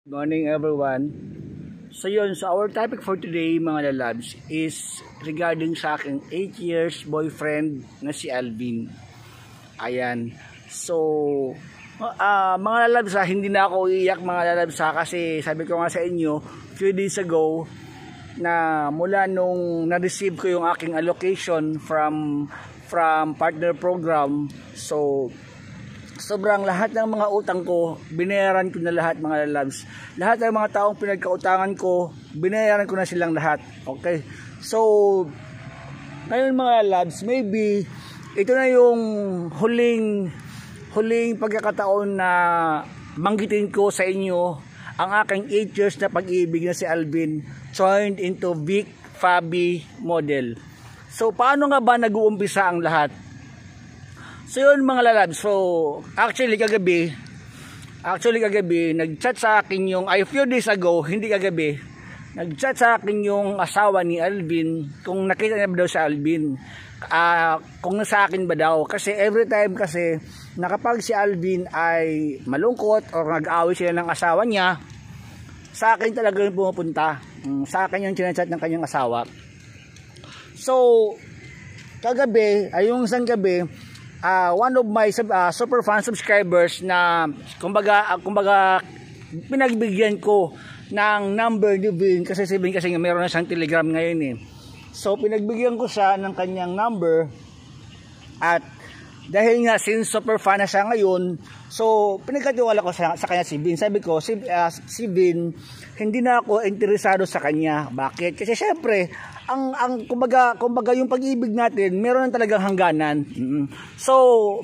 Morning everyone. So yun, so our topic for today mga lalabs is regarding sa aking 8 years boyfriend na si Alvin. Ayan. So mga lalabs hindi na ako iiyak mga lalabs kasi sabi ko nga sa inyo few days ago na mula nung na-receive ko yung aking allocation from partner program. So sobrang lahat ng mga utang ko, binayaran ko na lahat mga lalabs. Lahat ng mga taong pinagkautangan ko, binayaran ko na silang lahat. Okay? So, ngayon mga lalabs, maybe ito na yung huling pagkakataon na manggitin ko sa inyo ang aking 8 years na pag-ibig na si Alvin joined into Vic Fabi model. So, paano nga ba nag-uumpisa ang lahat? So yun mga lalabs, so actually kagabi nag-chat sa akin yung, few days ago, hindi kagabi, nag-chat sa akin yung asawa ni Alvin kung nakita niya ba daw si Alvin, kung nasa akin ba daw, kasi every time kasi na kapag si Alvin ay malungkot or nag-away sila ng asawa niya, sa akin talaga yung pumupunta, sa akin yung chinachat ng kanyang asawa. So kagabi, yung isang gabi, one of my super fan subscribers na kumbaga pinagbigyan ko ng number ni Vin kasi si Vin kasi meron na siyang Telegram ngayon eh. So pinagbigyan ko siya ng kanyang number at dahil nga since super fan na siya ngayon, so pinagkatiwala ko sa kanya si Vin. Sabi ko si Vin, hindi na ako interesado sa kanya. Bakit? Kasi syempre ang kumbaga yung pag-ibig natin meron na talagang hangganan. So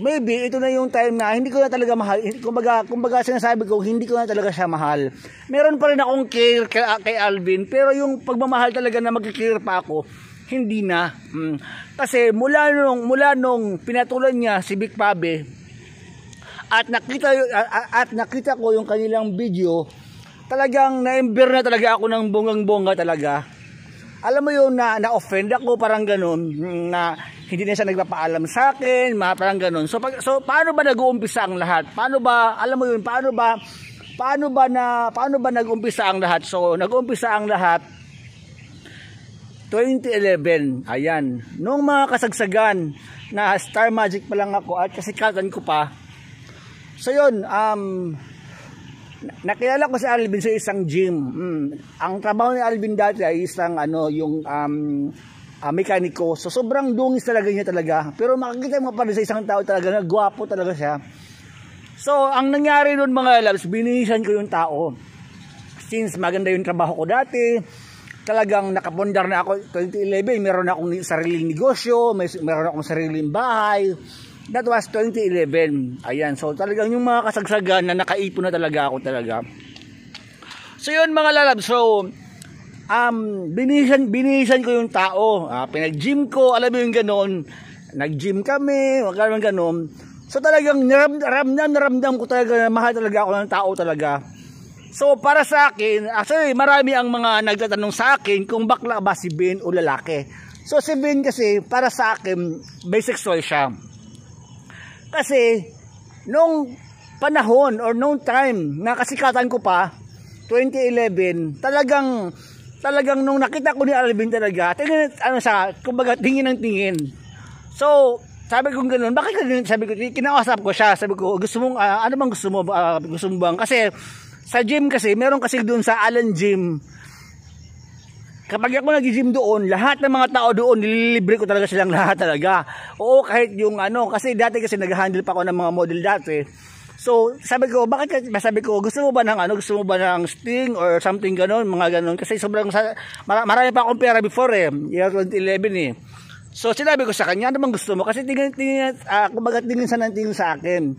maybe ito na yung time na hindi ko na talaga mahal. Kumbaga sinasabi ko hindi ko na talaga siya mahal. Meron pa rin akong care kay Alvin, pero yung pagmamahal talaga na magki-care pa ako, hindi na. Kasi mula nung pinatulan niya si Vic Fabi at nakita ko yung kanilang video, talagang na-ember na talaga ako ng bonggang-bongga talaga. Alam mo yun na-offend ako, parang ganun, na hindi na siya nagpapaalam sa akin, parang ganun. So paano ba nag-uumpisa ang lahat? Paano ba, alam mo yun, paano ba nag-uumpisa ang lahat? So nag-uumpisa ang lahat 2011. Ayan. Nung mga kasagsagan na Star Magic pa lang ako at kasikatan ko pa. So yun, nakilala ko si Alvin sa isang gym. Ang trabaho ni Alvin dati ay isang mekaniko. So sobrang dungis talaga niya talaga. Pero makikita mo pa rin sa isang tao talaga na gwapo talaga siya. So ang nangyari noon mga loves, binihisan ko yung tao. Since maganda yung trabaho ko dati, talagang nakapundar na ako. 2011 meron akong sariling negosyo, meron akong sariling bahay. That was 2011. Ayan, so talagang yung mga kasagsagan na nakaipon na talaga ako talaga. So yun mga lalab, so binihisan ko yung tao. Pinag-gym ko, alam mo yung ganon. Nag-gym kami, wag ganon. So talagang naramdam ko talaga na mahal talaga ako ng tao talaga. So para sa akin, actually marami ang mga nagtatanong sa akin kung bakla ba si Ben o lalaki. So si Ben kasi para sa akin bisexual siya. Kasi nung panahon or nung time na kasikatan ko pa 2011, talagang nung nakita ko ni Alvin talaga, tingin kumbaga tingin ng tingin. So sabi ko ganoon, bakit ganun? Sabi ko, kinausap ko siya, sabi ko gusto mong ano bang gusto mo bang, kasi sa gym kasi meron kasi doon sa Alan Gym, kapag ako nag-gym doon, lahat ng mga tao doon, nililibre ko talaga silang lahat talaga. Oo, kahit yung kasi dati kasi nag-handle pa ako ng mga model dati. So, sabi ko, gusto mo ba ng Sting or something ganon, mga ganon. Kasi sobrang, marami pa akong pera before year 2011 eh. So, sinabi ko sa kanya, ano bang gusto mo? Kasi tingin sa akin.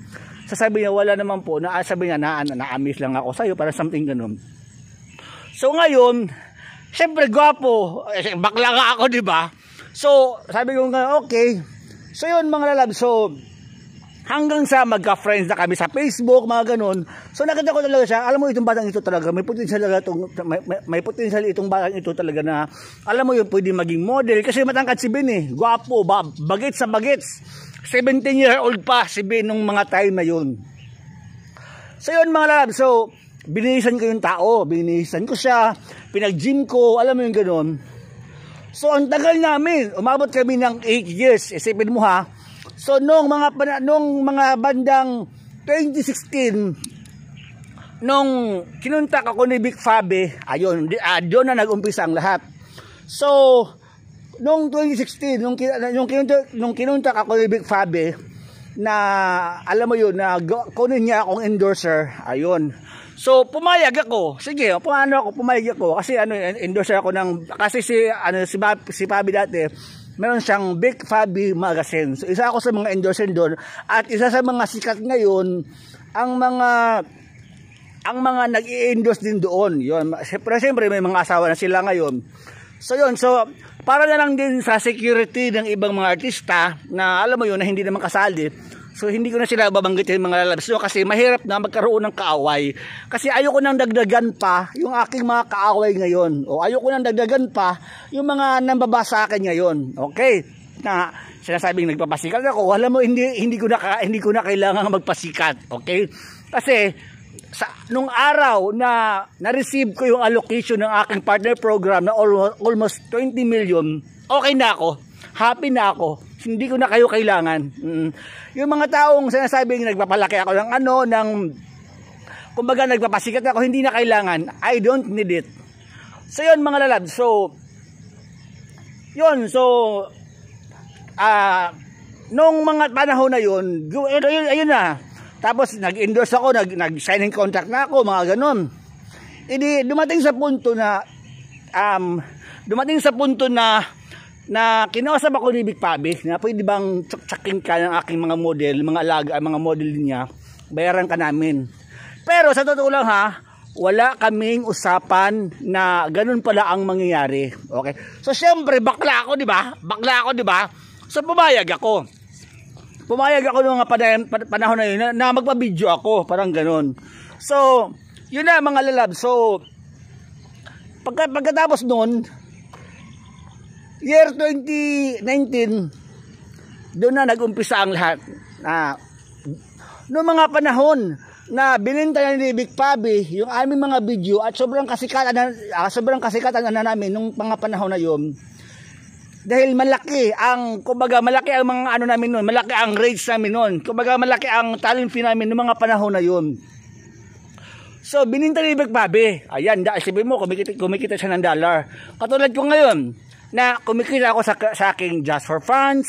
Sasabi niya, wala naman po, sabi niya, na-amaze lang ako sa'yo, para something ganon. So, ngayon, siyempre gwapo, bakla nga ako, di ba? So sabi ko nga okay. So yun mga lalab, so hanggang sa magka-friends na kami sa Facebook, mga ganun. So nakita ko talaga siya, alam mo itong batang ito talaga, may potential itong batang ito talaga na, alam mo yun, pwede maging model kasi matangkad si Ben eh, gwapo, bagets sa bagets. 17-year-old pa si Ben nung mga time na yun. So yun mga lalab, so Binihisan ko yung tao, binihisan ko siya, pinag-gym ko, alam mo yung gano'n. So ang tagal namin, umabot kami ng 8 years, isipin mo ha. So nung mga bandang 2016, nung kinuntak ako ni Vic Fabi, ayun, doon na nag-umpisa ang lahat. So nung 2016, nung kinuntak ako ni Vic Fabi, na alam mo yun, na kunin niya akong endorser, ayun. So pumayag ako. Sige, pumayag ako kasi endorser ako kasi si Fabi dati, meron siyang Big Fabi Magazine. So isa ako sa mga endorser doon at isa sa mga sikat ngayon ang mga nag-i-endorse din doon. Yun. Siyempre may mga asawa na sila ngayon. So yun, so para na lang din sa security ng ibang mga artista na alam mo yun na hindi naman kasali. So hindi ko na sila babanggitin mga lalabs kasi mahirap na magkaroon ng kaaway. Kasi ayoko nang dagdagan pa yung aking mga kaaway ngayon. O ayoko nang dagdagan pa yung mga nambabasa sa akin ngayon. Okay? Na sinasabing nagpapasikat ako, alam mo hindi ko na kailangan magpasikat. Okay? Kasi nung araw na na-receive ko yung allocation ng aking partner program na almost 20 million, okay na ako. Happy na ako. Hindi ko na kayo kailangan. Yung mga taong sinasabing nagpapalaki ako kumbaga nagpapasikat ako, hindi na kailangan. I don't need it. So yun mga lalab. So nung mga panahon na yun, ayun na. Tapos nag-endorse ako, nag-signing contract na ako, mga ganun. Hindi dumating sa punto na kinausap ako ni Vic Fabi na pwede bang tsak-tsakin ka ng aking mga model, mga model niya, bayaran ka namin. Pero sa totoo lang ha, wala kaming usapan na ganun pala ang mangyayari. Okay? So syempre bakla ako, 'di ba? So pumayag ako noong panahon na yun na magpa-video ako, parang ganun. So, yun na mga lalab. So, pagkatapos noon, year 2019, doon na nag-umpisa ang lahat. Noong mga panahon na bininta ni Vic Fabi yung aming mga video at sobrang kasikatan na namin nung mga panahon na yun. Dahil malaki ang mga namin noon, malaki ang rates namin noon. Kumbaga malaki ang talent fee namin noong mga panahon na yun. So bininta ni Vic Fabi. Ayan, isipin mo kumikita siya ng dollar. Katulad ko ngayon na kumikita ako sa aking Just for Fans,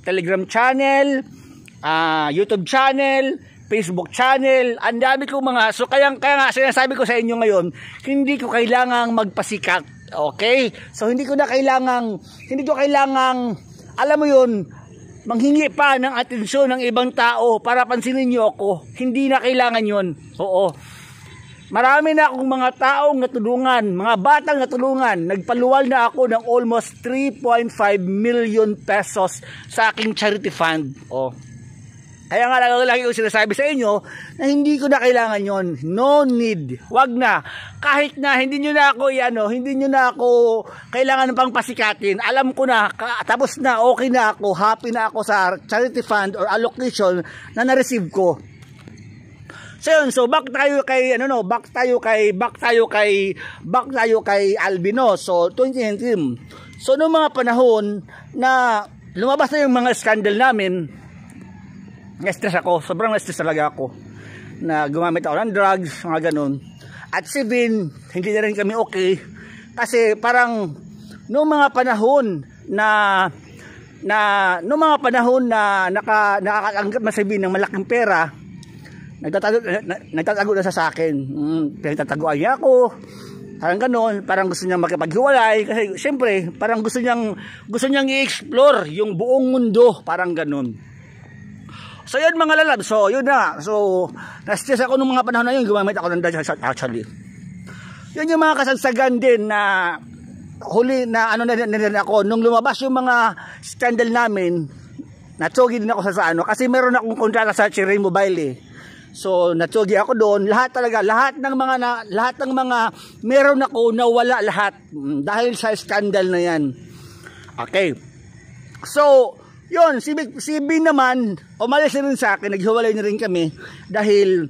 Telegram channel, YouTube channel, Facebook channel, ang dami ko so kaya nga sinasabi ko sa inyo ngayon, hindi ko kailangang magpasikat. Okay? So hindi ko kailangang alam mo yun, manghingi pa ng atensyon ng ibang tao para pansinin niyo ako. Hindi na kailangan yun. Oo. Marami na akong mga taong natulungan, mga batang natulungan. Nagpaluwal na ako ng almost 3.5 million pesos sa aking charity fund. Oh. Kaya nga lagi ko sinasabi sa inyo na hindi ko na kailangan yon. No need. Wag na. Kahit na hindi nyo na ako kailangan pang pasikatin. Alam ko na, tapos na, okay na ako, happy na ako sa charity fund or allocation na na-receive ko. So yun, so back tayo kay Albino. So 2019. So noong mga panahon na lumabas na yung mga scandal namin, na-stress ako, sobrang na-stress talaga ako na gumamit ako ng drugs, mga ganun. At si Vin, hindi na rin kami okay kasi parang noong mga panahon na nakakatanggap na si Vin ng malaking pera, nagtatago na sa akin. Pinagtataguan niya ako, parang ganun, parang gusto niyang makipaghiwalay kasi siyempre parang gusto niyang i-explore yung buong mundo, parang ganun. So yun mga lalab, so yun na. So na-stress ako nung mga panahon na yun, gumamit ako ng drugs actually. Yun yung mga kasagsagan din na huli na ako nung lumabas yung mga scandal namin. Natsogi din ako sa kasi meron akong kontrata sa Cherry Mobile eh. So natsogi ako doon, lahat ng mga meron ako nawala lahat dahil sa scandal na yan. Okay. So yun, si B naman, umalis na rin sa akin, naghiwalay na rin kami dahil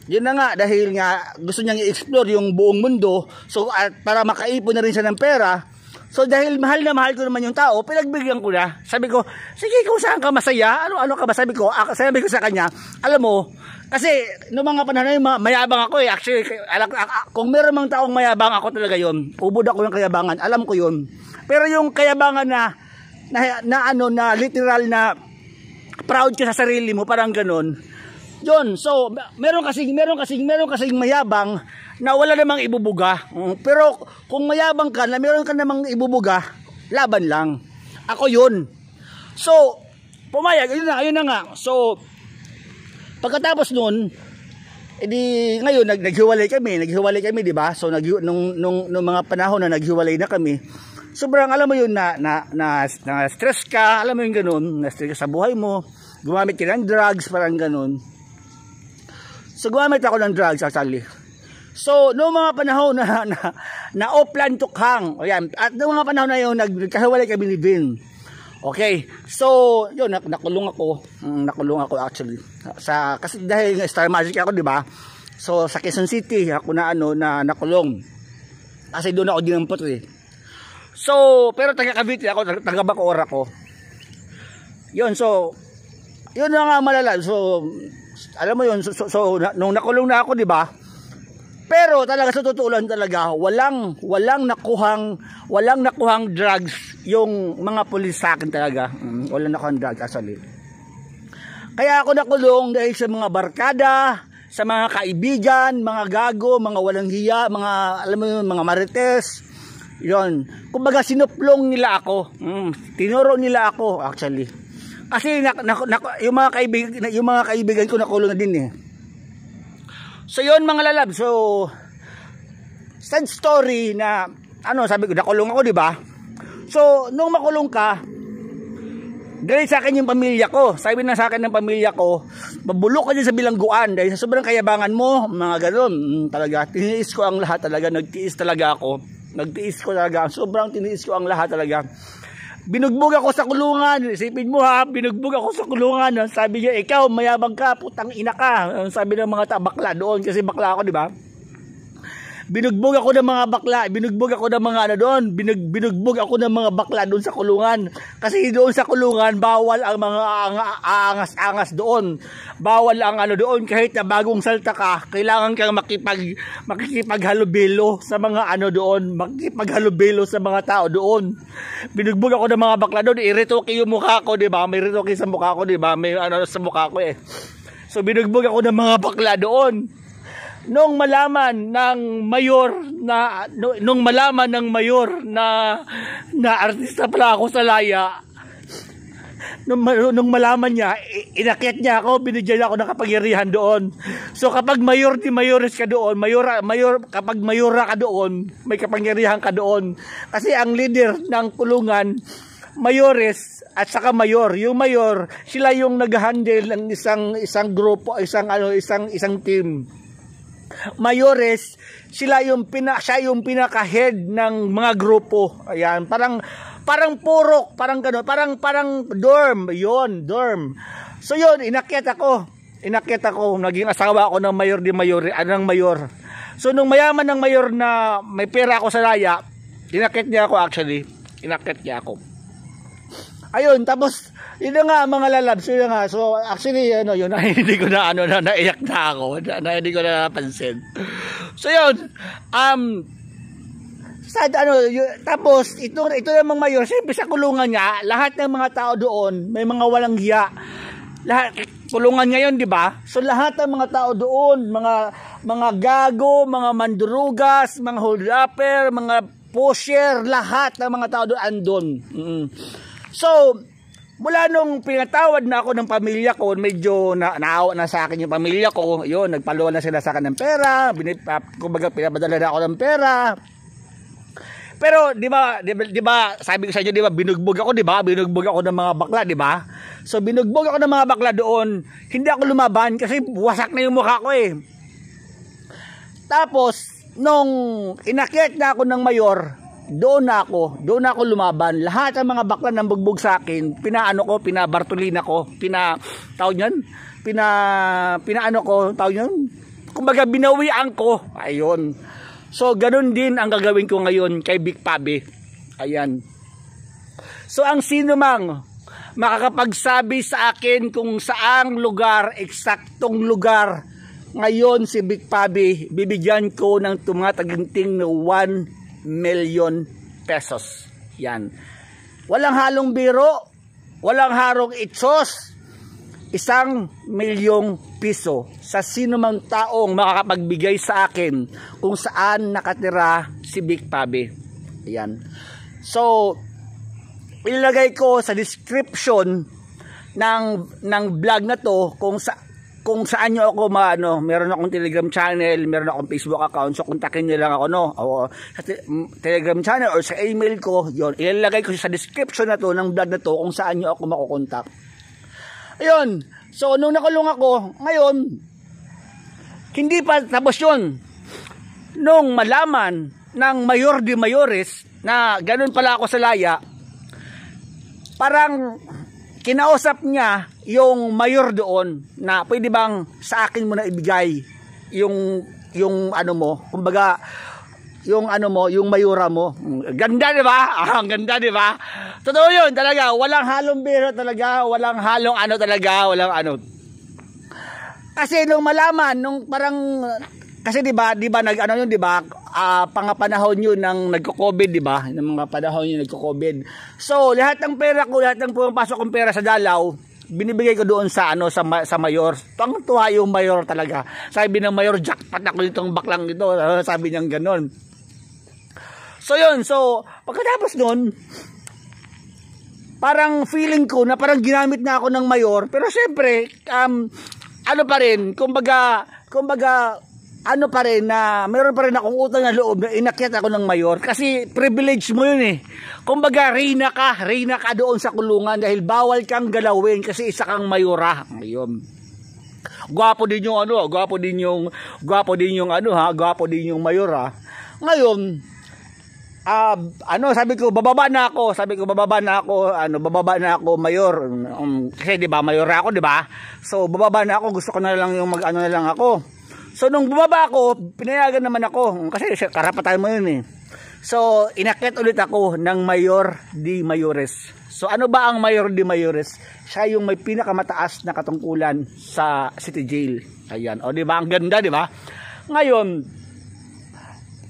yun na nga, dahil nga gusto niyang i-explore yung buong mundo, so para makaipon na rin siya ng pera. So dahil mahal na mahal ko naman yung tao, pinagbigyan ko na. Sabi ko, sige, kung saan ka masaya, ano ka ba? Sabi ko sa kanya, alam mo, kasi noong mga panahon na mayabang ako eh. Actually, kung meron mang taong mayabang, ako talaga yon. Ubod ako ng kayabangan, alam ko yon. Pero yung kayabangan na literal na proud ka sa sarili mo, parang ganun. Yun, so meron kasing mayabang na wala namang ibubuga. Pero kung mayabang ka na meron ka namang ibubuga, laban lang. Ako yun. So, pumayag, ayun na nga. So, pagkatapos nun, edi ngayon naghiwalay kami, di ba? So nung mga panahon na naghiwalay na kami, sobrang alam mo yun na stress ka, alam mo yung ganun, na stress ka sa buhay mo, gumamit ka ng drugs, parang ganun. So gumamit ako ng drugs actually. So noong mga panahon na offline tukhang, ayan, at noong mga panahon na yun nagkahiwalay kami ni Vin. Okay, so yun, nakulong ako actually. Kasi dahil Star Magic ako, di ba? So sa Quezon City ako na nakulong. Kasi doon ako dinampot eh. So pero taga Cavite ako, taga Bacoor ako. Yun, so yun na nga malala. So alam mo yun, so nung nakulong na ako, di ba? Pero talaga sa totoo lang talaga, walang nakuhang drugs yung mga pulis sa akin talaga. Walang nakuhang drugs actually. Kaya ako nakulong dahil sa mga barkada, sa mga kaibigan, mga gago, mga walang hiya, mga alam mo yun, mga marites. Yun. Kumbaga sinuplong nila ako. Tinuro nila ako actually. Kasi yung mga kaibigan ko nakulong na din eh. So yun mga lalab, so sad story na sabi ko nakulong ako, di ba? So nung makulong ka, dahil sa akin yung pamilya ko, sabi na sa akin ng pamilya ko, mabulok ka dyan sa bilangguan dahil sa sobrang kayabangan mo, mga ganun. Talaga, tiniis ko ang lahat talaga, nagtiis talaga ako. Sobrang tiniis ko ang lahat talaga. Binugbog ako sa kulungan. Isipin mo ha, binugbog ako sa kulungan. Sabi niya, ikaw mayabang ka, putang ina ka. Sabi ng mga bakla doon, kasi bakla ako, di ba? Binugbog ako ng mga bakla, binugbog ako ng mga bakla doon sa kulungan. Kasi doon sa kulungan, bawal ang mga angas-angas doon. Bawal ang doon, kahit na bagong salta ka, kailangan kang makikipaghalubilo sa mga doon, makikipaghalubilo sa mga tao doon. Binugbog ako ng mga bakla doon, iretoke yung mukha ko, di ba? May retoke sa mukha ko, di ba? May sa mukha ko eh. So binugbog ako ng mga bakla doon. Nung malaman ng mayor na artista pala ako sa Laya, nung malaman niya, inakyat niya ako, binigyan ako ng kapangyarihan doon. So kapag mayor di mayores ka doon, kapag mayora ka doon, may kapangyarihan ka doon. Kasi ang leader ng kulungan, mayores at saka mayor. Yung mayor, sila yung nag-handle ng isang grupo, isang team. Mayores, siya yung pinaka-head ng mga grupo. Ayan, parang purok, parang gano'n, parang dorm, dorm. So yun, inakyat ako, naging asawa ako ng mayor mayor. So nung mayaman ng mayor na may pera ako sa Laya, inakyat niya ako. Ayun, tapos yun na nga mga lalabs, yun na nga. So actually yun hindi ko na naiyak na ako, hindi ko na napansin. So yun, tapos ito namang mayor, siyempre sa kulungan niya, lahat ng mga tao doon, may mga walang hiya. Lahat kulungan ngayon, di ba? So lahat ng mga tao doon, mga gago, mga mandurugas, mga hold-upper, mga pusher, lahat ng mga tao doon andon. So, mula nung pinatawad na ako ng pamilya ko, medyo naawa na sa akin yung pamilya ko, yun, nagpaluan na sila sa akin ng pera, kumbaga pinabadala na ako ng pera. Pero, di ba, sabi ko sa inyo, di ba, binugbog ako ng mga bakla, di ba? So, binugbog ako ng mga bakla doon, hindi ako lumaban kasi wasak na yung mukha ko eh. Tapos, nung inakyat na ako ng mayor, doon na ako lumaban. Lahat ng mga bakla ng bugbog sa akin, pinabartolina ko, tawag yan, pinaano ko, tawag yun, kumbaga binawian ko. Ayun. So ganun din ang gagawin ko ngayon kay Big Pabi. Ayan. So ang sino mang makakapagsabi sa akin kung saang lugar, eksaktong lugar, ngayon si Big Pabi, bibigyan ko ng tumataginting na 1 million pesos. Yan. Walang halong biro, walang harong itsos. 1 milyong piso sa sino mang taong makakapagbigay sa akin kung saan nakatira si Big Pabi. Ayan. So, ilalagay ko sa description ng vlog na to kung saan nyo ako meron akong Telegram channel, meron akong Facebook account, so kontakin nyo lang ako o sa Telegram channel or sa email ko. Yon, ilalagay ko sa description na to ng vlog na to kung saan nyo ako makukontak. Ayun, so nung nakulong ako, ngayon, hindi pa tapos yun. Nung malaman ng Mayor de Mayores na ganun pala ako sa laya, parang kinausap niya yung mayor doon na pwede bang sa akin mo na ibigay yung ano mo, kumbaga yung ano mo, yung mayora mo. Ganda, di ba? Ang ganda, di ba? Totoo yun talaga. Walang halong biro talaga. Walang halong ano talaga. Walang ano. Kasi nung malaman, nung parang, kasi di ba nag-ano yun, di ba? Pangapanahon yun ng nagko-COVID, di ba? Ng mga panahon yun nagko-COVID. So, lahat ng pera ko, lahat ng pumapasok kong pera sa Dalaw, binibigay ko doon sa sa mayor. Tuwang-tuwa yung mayor talaga. Sabi ng mayor, jackpot ako nitong baklang ito. Sabi niyang ganon. So yun, so pagkatapos nun, parang feeling ko na parang ginamit na ako ng mayor, pero syempre, ano pa rin, kumbaga, ano pa rin na meron pa rin akong utang na loob na inakyat ako ng mayor kasi privilege mo yun eh. Kumbaga, reyna ka doon sa kulungan dahil bawal kang galawin kasi isa kang mayora. Ayun. Gwapo din yung gwapo din yung mayora. Ngayon, sabi ko bababa na ako mayor, kasi di ba mayor ako, di ba? So bababa na ako, gusto ko na lang yung mag-ano na lang ako. So nung bumaba ako, pinayagan naman ako kasi karapatan mo yun eh. So inakyat ulit ako ng Mayor de Mayores. So ano ba ang Mayor de Mayores? Siya yung may pinakamataas na katungkulan sa City Jail. Ayan, o di ba, ang ganda, di ba? Ngayon,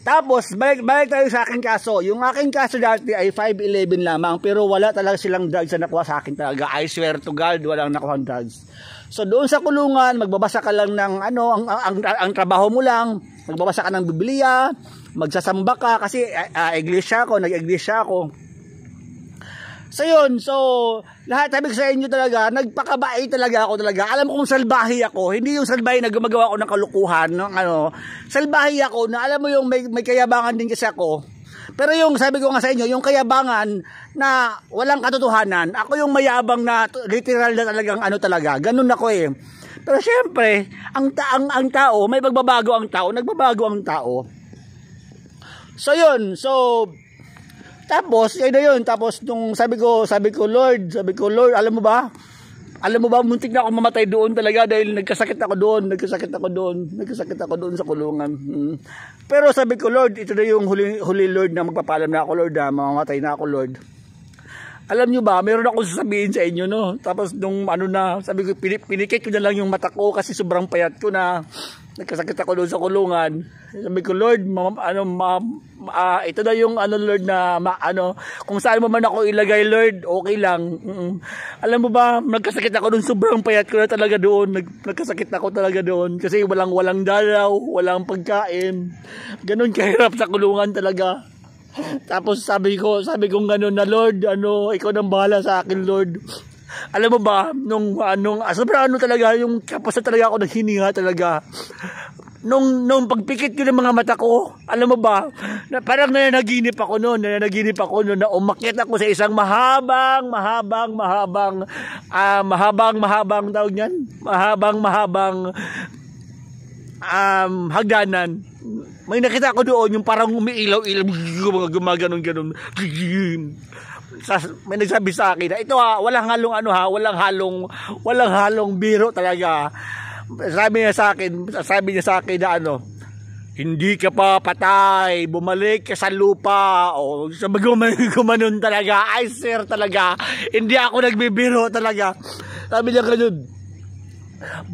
tapos, balik tayo sa aking kaso. Yung aking kaso dati ay 511 lamang, pero wala talaga silang drugs na nakuha sa akin talaga. I swear to God, walang nakuha drugs. So, doon sa kulungan, magbabasa ka lang ng ang trabaho mo lang, magbabasa ka ng Biblia, magsasamba ka, kasi nag-iglesia ako. So yun, so lahat sabi ko sa inyo talaga, nagpakabait talaga ako talaga. Alam ko kung salbahi ako, hindi yung salbahi na gumagawa ako ng kalukuhan, salbahi ako na alam mo yung may kayabangan din kasi ako. Pero yung sabi ko nga sa inyo, yung kayabangan na walang katotohanan, ako yung mayabang na literal na talagang talaga, ganun ako eh. Pero syempre, ang tao, may pagbabago ang tao, nagbabago ang tao. So yun, so tapos, yun, tapos nung sabi ko, Lord, alam mo ba, muntik na ako mamatay doon talaga dahil nagkasakit ako doon sa kulungan. Pero sabi ko, Lord, ito na yung huli Lord na magpapalam na ako, Lord, mamamatay na ako, Lord. Alam nyo ba, meron akong sasabihin sa inyo, no? Tapos nung sabi ko, pinikit ko na lang yung mata ko kasi sobrang payat ko na nagkasakit ako doon sa kulungan. Sabi ko, Lord, ito na yung Lord na kung saan mo man ako ilagay, Lord, okay lang. Alam mo ba, nagkasakit ako doon, sobrang payat ko na talaga doon. Nagkasakit ako talaga doon kasi walang dalaw, walang pagkain. Ganun kahirap sa kulungan talaga. Tapos sabi ko gano'n na, Lord, ikaw nang bahala sa akin, Lord. Alam mo ba, sobrang talaga, yung kapos na talaga ako naghininga talaga. Nung pagpikit ko ng mga mata ko, alam mo ba, parang nananaginip ako noon na umakyat ako sa isang mahabang tawag niyan, mahabang hagdanan. May nakita ko doon yung parang umiilaw-ilaw, gumaganon. may nagsabi sa akin na ito walang halong ano walang halong biro talaga. Sabi niya sa akin na ano, hindi ka pa patay, bumalik ka sa lupa. O sabi ko gumanon talaga. Ay sir talaga, hindi ako nagbibiro talaga. Sabi niya ganun,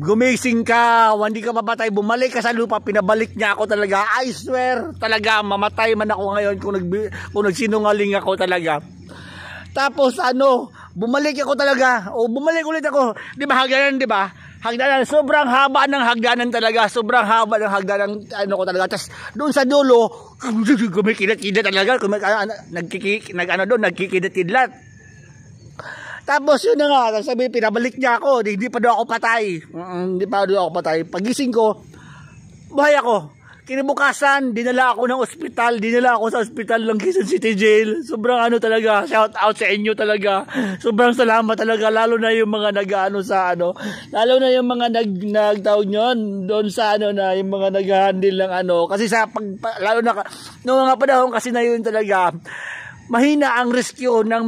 gumising ka, hindi ka mapatay, bumalik ka sa lupa. Pinabalik niya ako talaga. I swear talaga, mamatay man ako ngayon kung nagsinungaling ako talaga. Tapos ano, bumalik ako talaga. O bumalik ulit ako. Di ba hagdanan, di ba? Hagdanan, sobrang haba ng hagdanan talaga. Sobrang haba ng hagdanan ano ko talaga. Tapos doon sa dulo, kumikidat-kidat talaga. Nagkikidat-kidat. Tapos yun na nga, sabi, pinabalik niya ako. Hindi pa daw ako patay. Hindi pa daw ako patay. Pagising ko, buhay ako. Kinabukasan, dinala ako ng ospital. Dinala ako sa ospital ng Quezon City Jail. Sobrang ano talaga, shout out sa inyo talaga. Sobrang salamat talaga, lalo na yung mga lalo na yung mga nagtawag nyon doon sa na yung mga nag-handle ng kasi lalo na noong mga panahon kasi na yun talaga, mahina ang rescue ng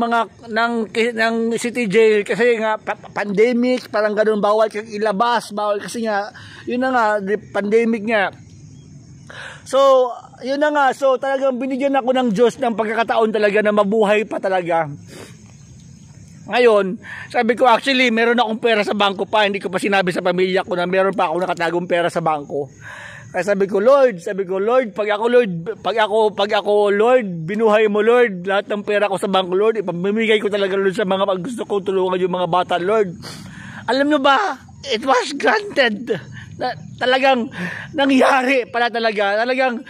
city jail kasi nga pandemic, parang ganoon, bawal kang ilabas, bawal kasi nga yun na nga, pandemic nga. So, yun na nga. So, talagang binigyan ako ng Diyos ng pagkakataon talaga na mabuhay pa talaga. Ngayon, sabi ko actually, meron akong pera sa bangko pa. Hindi ko pa sinabi sa pamilya ko na meron pa ako nakatagong pera sa bangko. Kaya sabi ko, Lord, pag ako, Lord, binuhay mo, Lord, lahat ng pera ko sa bangko, Lord, ipamimigay ko talaga, Lord, sa mga gusto ko tulungan yung mga bata, Lord. Alam nyo ba, it was granted. Talagang nangyari pala talaga. Talagang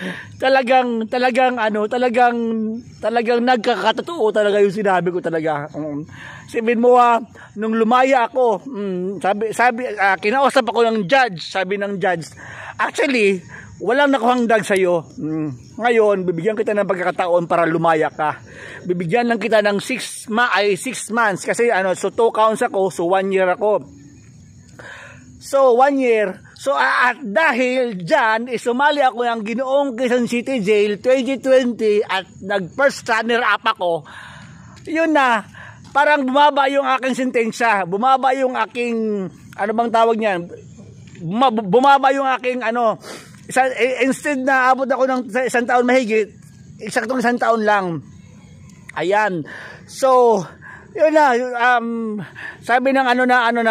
nagkakatotoo talaga yung sinabi ko talaga. Sabihin mo nung lumaya ako, kinausap ako ng judge, sabi ng judge, actually, walang nakuhangdag sa'yo. Ngayon, bibigyan kita ng pagkakataon para lumaya ka. Bibigyan lang kita ng 6 months kasi so 2 counts ako, so 1 year ako. So 1 year. So at dahil dyan, sumali ako ng Ginoong Quezon City Jail 2020 at nag-first runner up ako. Yun na, parang bumaba yung aking sentensya. Bumaba yung aking, bang tawag niyan? Bumaba yung aking instead na abot ako ng 1 taon mahigit, eksaktong 1 taon lang. Ayan. So, yun na, sabi ng ka na, 1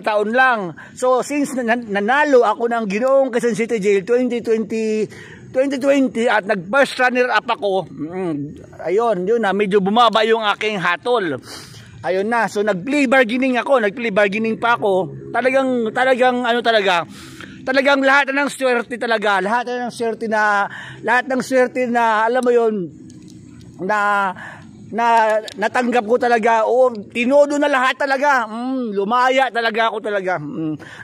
taon lang. So, since nanalo ako ng Ginoong Quezon City Jail 2020 at nag-first runner up ako, ayun, yun na, medyo bumaba yung aking hatol. Ayun na, so nag-plea bargaining pa ako. Talagang lahat ng swerte talaga, lahat ng swerte na alam mo yun, na natanggap ko talaga. Tinodo na lahat talaga. Lumaya talaga ako talaga.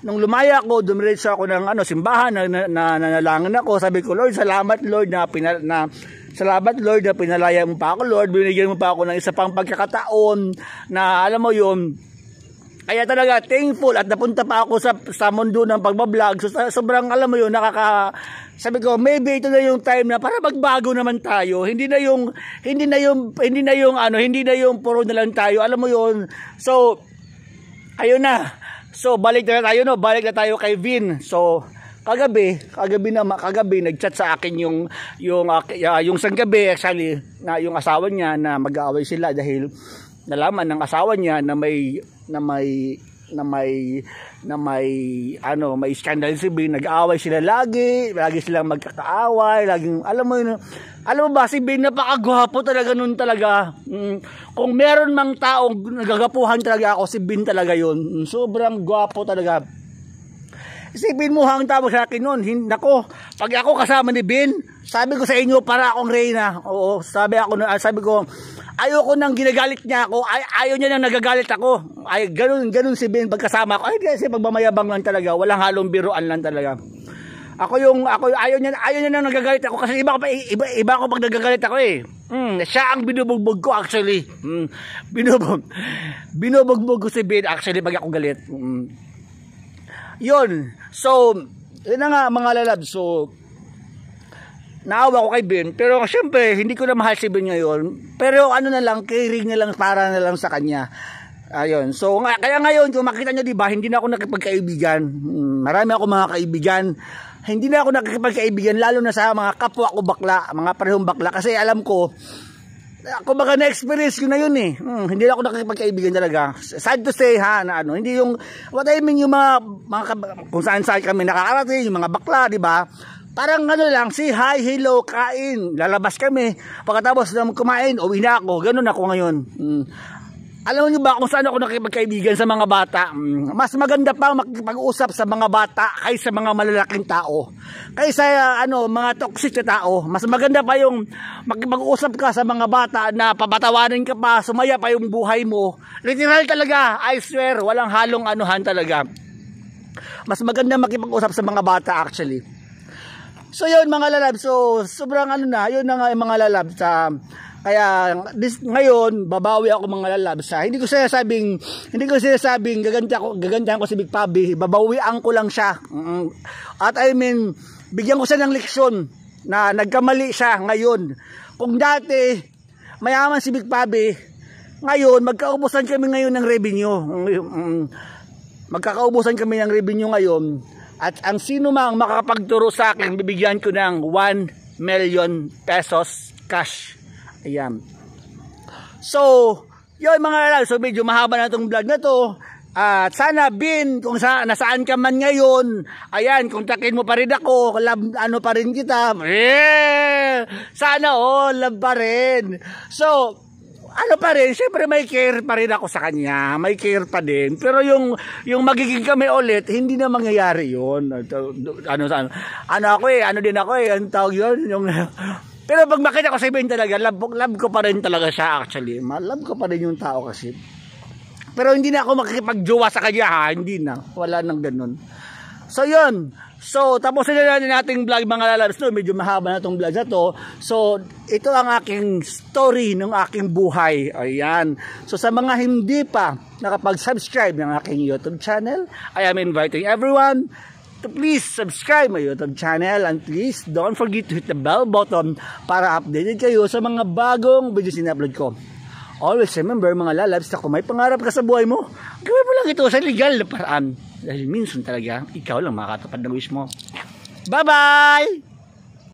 Nung lumaya ako, dumiretso ako ng simbahan, nanalangin ako. Sabi ko, Lord, salamat Lord na pinalaya mo pa ako, Lord. Binigyan mo pa ako ng isa pang pagkakataon na alam mo yun. Kaya talaga thankful at napunta pa ako sa mundo ng pagbablog. So, sobrang alam mo yun, sabi ko, maybe ito na yung time na para magbago naman tayo. Hindi na yung puro na lang tayo. Alam mo yun. So, ayun na. So, balik na tayo kay Vin. So, kagabi nag-chat sa akin yung sanggabi actually na yung asawa niya na mag-aaway sila dahil nalaman ng asawa niya na may scandal si Ben. Nag-aaway sila lagi silang magkakaaway, laging alam mo ba si Ben, napakagwapo talaga nun talaga. Kung meron mang taong nagagapuhan talaga ako, si Ben talaga yun. Sobrang gwapo talaga. Isipin mo, ang tawag sa akin nun, nako, pag ako kasama ni Ben, sabi ko sa inyo, para akong reyna. Oo, sabi ko, ayoko nang ginagalit niya ako, ayaw niya nang nagagalit ako. Ay, ganun si Ben pagkasama ko. Ay, kasi pagmamayabang lang talaga, walang halong biruan lang talaga. Ayaw niya nang nagagalit ako kasi iba ako pag nagagalit ako eh. Siya ang binubugbog ko actually. Binubugbog ko si Ben actually pag ako galit. Yun. So, yun na nga mga lalab. So, naawa ko kay Ben, pero syempre hindi ko na mahal si Ben ngayon, pero ano na lang, caring na lang, para na lang sa kanya. Ayun, so kaya ngayon kung makita nyo, diba, hindi na ako nakikipagkaibigan. Marami ako mga kaibigan, hindi na ako nakikipagkaibigan, lalo na sa mga kapwa ko bakla, mga parehong bakla, kasi alam ko, kumbaga na-experience ko na yun eh. Hindi na ako nakikipagkaibigan talaga. Sad to say ha, na ano, hindi yung, what I mean, yung mga kung saan kami nakakarating, yung mga bakla, di ba? Parang ano lang, say hi, hello, kain, lalabas kami. Pagkatapos na kumain, uwi na ako, ganun ako ngayon. Alam niyo ba kung saan ako nakikipagkaibigan sa mga bata? Mas maganda pa makikipag-usap sa mga bata kaysa mga malalaking tao. Kaysa mga toxic na tao. Mas maganda pa yung makipag-usap ka sa mga bata na papatawanin ka pa, sumaya pa yung buhay mo. Literal talaga, I swear, walang halong anuhan talaga. Mas maganda makipag-usap sa mga bata actually. So yun mga lalab, so sobrang yun na nga yung mga lalab sa... Kaya ngayon babawi ako mga lalabs. Hindi ko sinasabing gagantihan ko si Big Pabi, babawian ko lang siya. At I mean, bigyan ko siya ng leksyon na nagkamali siya ngayon. Kung dati mayaman si Big Pabi, ngayon magkaubusan kami ngayon ng revenue. Magkakaubusan kami ng revenue ngayon. At ang sino mang makakapagturo sa akin, bibigyan ko ng 1 million pesos cash. Ayan. So, yun mga lalab. So, medyo mahaba na itong vlog na to. At sana, Bin, kung nasaan ka man ngayon, ayan, kontakin mo pa rin ako, love, pa rin kita. Sana, love pa rin. So, pa rin, syempre may care pa rin ako sa kanya, may care pa din. Pero yung magiging kami ulit, hindi na mangyayari yun. Ang tawag yun, pero pag makita ko sa Ben talaga, love ko pa rin talaga siya actually. Love ko pa rin yung tao kasi. Pero hindi na ako makikipagjowa sa kanya ha, hindi na. Wala nang ganun. So yun. So tapos na natin vlog mga lalabs. No? Medyo mahaba na itong vlog na to. So ito ang aking story ng aking buhay. Ayan. So sa mga hindi pa nakapag-subscribe ng aking YouTube channel, I am inviting everyone to please subscribe my YouTube channel, and please don't forget to hit the bell button para updated kayo sa mga bagong videos na upload ko. Always remember mga lalabs, na kung may pangarap ka sa buhay mo, gawin mo lang ito sa legal na paraan. Dahil minsan talaga, ikaw lang makakatupad ng wish mo. Bye-bye!